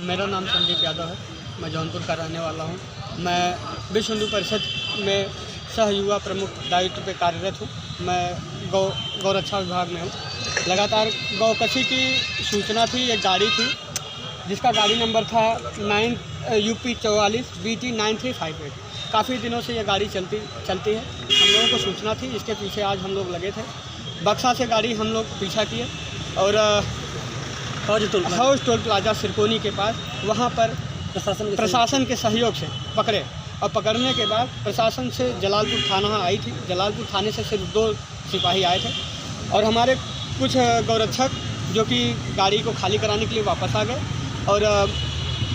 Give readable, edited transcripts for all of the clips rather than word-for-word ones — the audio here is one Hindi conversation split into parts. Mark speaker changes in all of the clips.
Speaker 1: मेरा नाम संदीप यादव है। मैं जौनपुर का रहने वाला हूँ। मैं विश्व हिंदू परिषद में सह युवा प्रमुख दायित्व पे कार्यरत हूँ। मैं गौरक्षा विभाग में हूँ। लगातार गौकशी की सूचना थी। एक गाड़ी थी जिसका गाड़ी नंबर था UP 44 BT 9358। काफ़ी दिनों से ये गाड़ी चलती है। हम लोगों को सूचना थी, इसके पीछे आज हम लोग लगे थे। बक्सा से गाड़ी हम लोग पीछा किए और हाउस टोल प्लाजा सिरकोनी के पास वहाँ पर प्रशासन के सहयोग से पकड़े। और पकड़ने के बाद प्रशासन से जलालपुर थाना आई थी। जलालपुर थाने से सिर्फ 2 सिपाही आए थे और हमारे कुछ गौरक्षक जो कि गाड़ी को खाली कराने के लिए वापस आ गए। और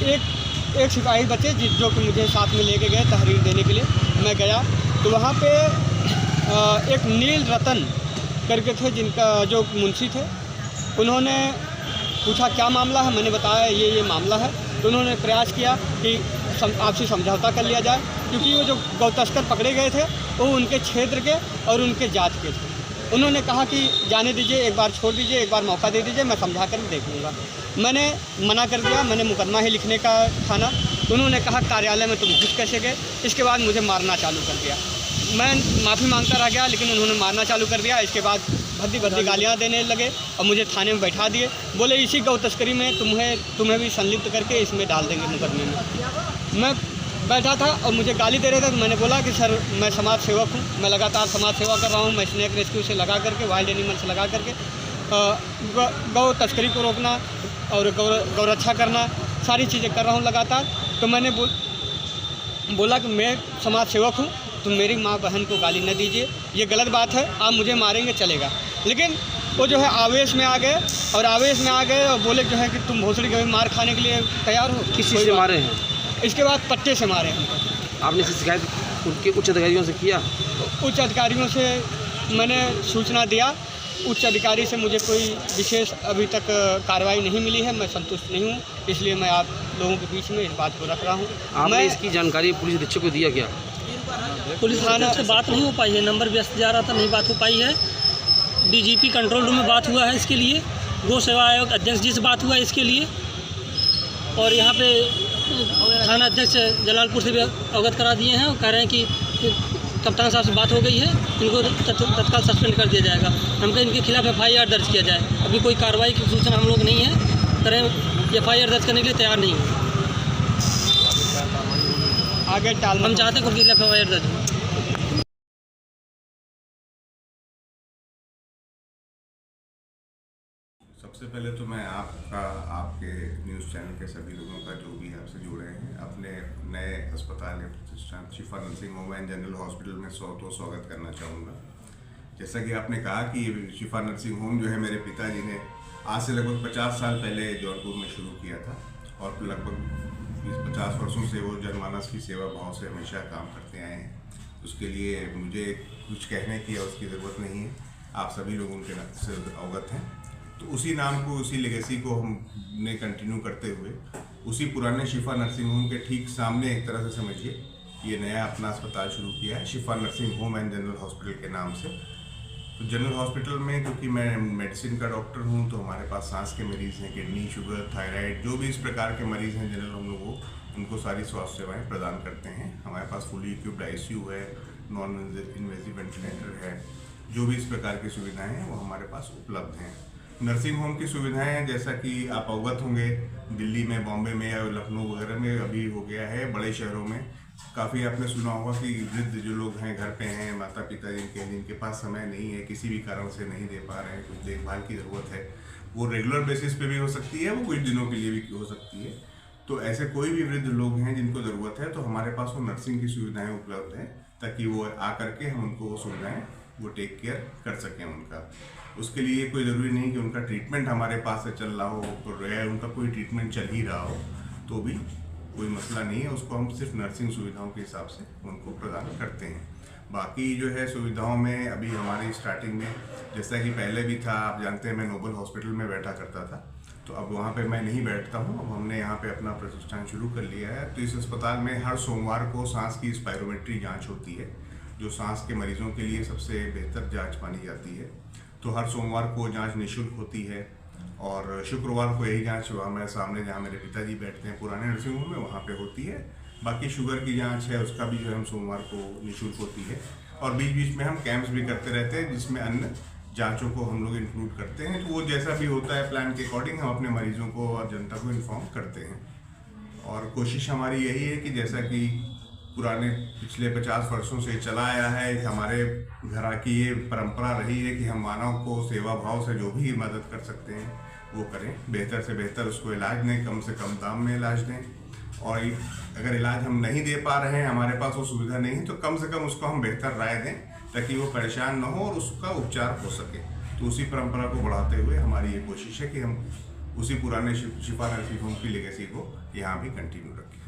Speaker 1: एक सिपाही बचे जो कि मुझे साथ में लेके गए तहरीर देने के लिए। मैं गया तो वहाँ पे एक नील रतन करके थे जिनका जो मुंशी थे। उन्होंने पूछा क्या मामला है। मैंने बताया ये मामला है। तो उन्होंने प्रयास किया कि आपसी समझौता कर लिया जाए, क्योंकि वो जो गौ तस्कर पकड़े गए थे वो उनके क्षेत्र के और उनके जात के थे। उन्होंने कहा कि जाने दीजिए, एक बार छोड़ दीजिए, एक बार मौका दे दीजिए, मैं समझा कर देख लूँगा। मैंने मना कर दिया। मैंने मुकदमा ही लिखने का था ना। तो उन्होंने कहा कार्यालय में तुम घुस कैसे गए। इसके बाद मुझे मारना चालू कर दिया। मैं माफ़ी मांगता रह गया, लेकिन उन्होंने मारना चालू कर दिया। इसके बाद भद्दी गालियाँ देने लगे और मुझे थाने में बैठा दिए। बोले इसी गौ तस्करी में तुम्हें भी संलिप्त करके इसमें डाल देंगे मुकदमे में। मैं बैठा था और मुझे गाली दे रहे थे। तो मैंने बोला कि सर मैं समाज सेवक हूँ, मैं लगातार समाज सेवा कर रहा हूँ। मैं स्नेक रेस्क्यू से लगा करके, वाइल्ड एनिमल से लगा करके गौ तस्करी को रोकना और गौरक्षा करना, सारी चीज़ें कर रहा हूँ लगातार। तो मैंने बोला कि मैं समाज सेवक हूँ, तुम मेरी माँ बहन को गाली न दीजिए, ये गलत बात है। आप मुझे मारेंगे चलेगा। लेकिन वो जो है आवेश में आ गए और बोले जो है कि तुम भोसड़ी के मार खाने के लिए तैयार हो।
Speaker 2: किस चीज़ से मारे हैं?
Speaker 1: इसके बाद पट्टे से मारे हमको।
Speaker 2: आपने शिकायत उनके उच्च अधिकारियों से किया?
Speaker 1: उच्च अधिकारियों से मैंने सूचना दिया। उच्च अधिकारी से मुझे कोई विशेष अभी तक कार्रवाई नहीं मिली है। मैं संतुष्ट नहीं हूँ, इसलिए मैं आप लोगों के बीच में इस बात को रख रहा हूँ।
Speaker 2: आपने इसकी जानकारी पुलिस अधीक्षक को दिया क्या?
Speaker 3: पुलिस थाना से बात नहीं हो पाई है। नंबर व्यस्त जा रहा था, नहीं बात हो पाई है। DGP कंट्रोल रूम में बात हुआ है इसके लिए। गौ सेवा आयोग अध्यक्ष जी से बात हुआ है इसके लिए। और यहाँ पे थाना अध्यक्ष जलालपुर से भी अवगत करा दिए हैं और कह रहे हैं कि कप्तान साहब से बात हो गई है, इनको तत्काल सस्पेंड कर दिया जाएगा। हमको इनके खिलाफ FIR दर्ज किया जाए। अभी कोई कार्रवाई की सूचना हम लोग नहीं है करें। FIR दर्ज करने के लिए तैयार नहीं है।
Speaker 1: आगे टाल
Speaker 3: हम चाहते हैं कि खिलाफ FIR दर्ज हो।
Speaker 4: सबसे पहले तो मैं आपके न्यूज़ चैनल के सभी लोगों का जो भी आपसे जुड़े हैं अपने नए अस्पताल या प्रतिष्ठान शिफा nursing home and general hospital में स्वागत करना चाहूँगा। जैसा कि आपने कहा कि शिफा नर्सिंग होम जो है मेरे पिताजी ने आज से लगभग 50 साल पहले जौनपुर में शुरू किया था और लगभग 50 वर्षों से वो जनमानस की सेवा भाव से हमेशा काम करते आए हैं। उसके लिए मुझे कुछ कहने की उसकी ज़रूरत नहीं है। आप सभी लोग उनके से अवगत हैं। तो उसी नाम को, उसी लेगेसी को हमने कंटिन्यू करते हुए उसी पुराने शिफा नर्सिंग होम के ठीक सामने एक तरह से समझिए ये नया अपना अस्पताल शुरू किया है शिफा nursing home and general hospital के नाम से। तो जनरल हॉस्पिटल में क्योंकि मैं मेडिसिन का डॉक्टर हूँ तो हमारे पास सांस के मरीज़ हैं, किडनी, शुगर, थायराइड, जो भी इस प्रकार के मरीज़ हैं जनरल हम लोग उनको सारी स्वास्थ्य सेवाएँ प्रदान करते हैं। हमारे पास फुली इक्विप्ड ICU है, नॉन इन्वेसिव वेंटिलेटर है, जो भी इस प्रकार की सुविधाएँ हैं वो हमारे पास उपलब्ध हैं। नर्सिंग होम की सुविधाएं जैसा कि आप अवगत होंगे दिल्ली में, बॉम्बे में या लखनऊ वगैरह में अभी हो गया है। बड़े शहरों में काफ़ी आपने सुना होगा कि वृद्ध जो लोग हैं घर पे हैं, माता पिता जिनके पास समय नहीं है, किसी भी कारण से नहीं दे पा रहे हैं, कुछ देखभाल की ज़रूरत है, वो रेगुलर बेसिस पे भी हो सकती है, वो कुछ दिनों के लिए भी हो सकती है। तो ऐसे कोई भी वृद्ध लोग हैं जिनको ज़रूरत है तो हमारे पास वो नर्सिंग की सुविधाएँ उपलब्ध हैं ताकि वो आ करके हम उनको वो सुविधाएँ वो टेक केयर कर सकें उनका। उसके लिए कोई ज़रूरी नहीं कि उनका ट्रीटमेंट हमारे पास से चल रहा हो या उनका कोई ट्रीटमेंट चल ही रहा हो तो भी कोई मसला नहीं है। उसको हम सिर्फ नर्सिंग सुविधाओं के हिसाब से उनको प्रदान करते हैं। बाकी जो है सुविधाओं में अभी हमारी स्टार्टिंग में जैसा कि पहले भी था, आप जानते हैं मैं नोबल हॉस्पिटल में बैठा करता था, तो अब वहाँ पे मैं नहीं बैठता हूँ। अब हमने यहाँ पे अपना प्रतिष्ठान शुरू कर लिया है। तो इस अस्पताल में हर सोमवार को सांस की स्पायरोमेट्री जाँच होती है, जो सांस के मरीजों के लिए सबसे बेहतर जांच मानी जाती है। तो हर सोमवार को जांच निःशुल्क होती है। और शुक्रवार को यही जांच हमारे सामने जहाँ मेरे पिताजी बैठते हैं पुराने नर्सिंग होम में, वहाँ पे होती है। बाकी शुगर की जांच है उसका भी जो है हम सोमवार को निःशुल्क होती है। और बीच बीच में हम कैंप्स भी करते रहते हैं जिसमें अन्य जांचों को हम लोग इंक्लूड करते हैं। तो वो जैसा भी होता है प्लान के अकॉर्डिंग हम अपने मरीजों को और जनता को इन्फॉर्म करते हैं। और कोशिश हमारी यही है कि जैसा कि पुराने पिछले 50 वर्षों से चला आया है, एक हमारे घर की ये परंपरा रही है कि हम मानव को सेवा भाव से जो भी मदद कर सकते हैं वो करें, बेहतर से बेहतर उसको इलाज दें, कम से कम दाम में इलाज दें। और अगर इलाज हम नहीं दे पा रहे हैं, हमारे पास वो सुविधा नहीं है, तो कम से कम उसको हम बेहतर राय दें ताकि वो परेशान न हो और उसका उपचार हो सके। तो उसी परंपरा को बढ़ाते हुए हमारी ये कोशिश है कि हम उसी पुराने शिफा नर्सिंग होम की लेगेसी को यहाँ भी कंटिन्यू रखें।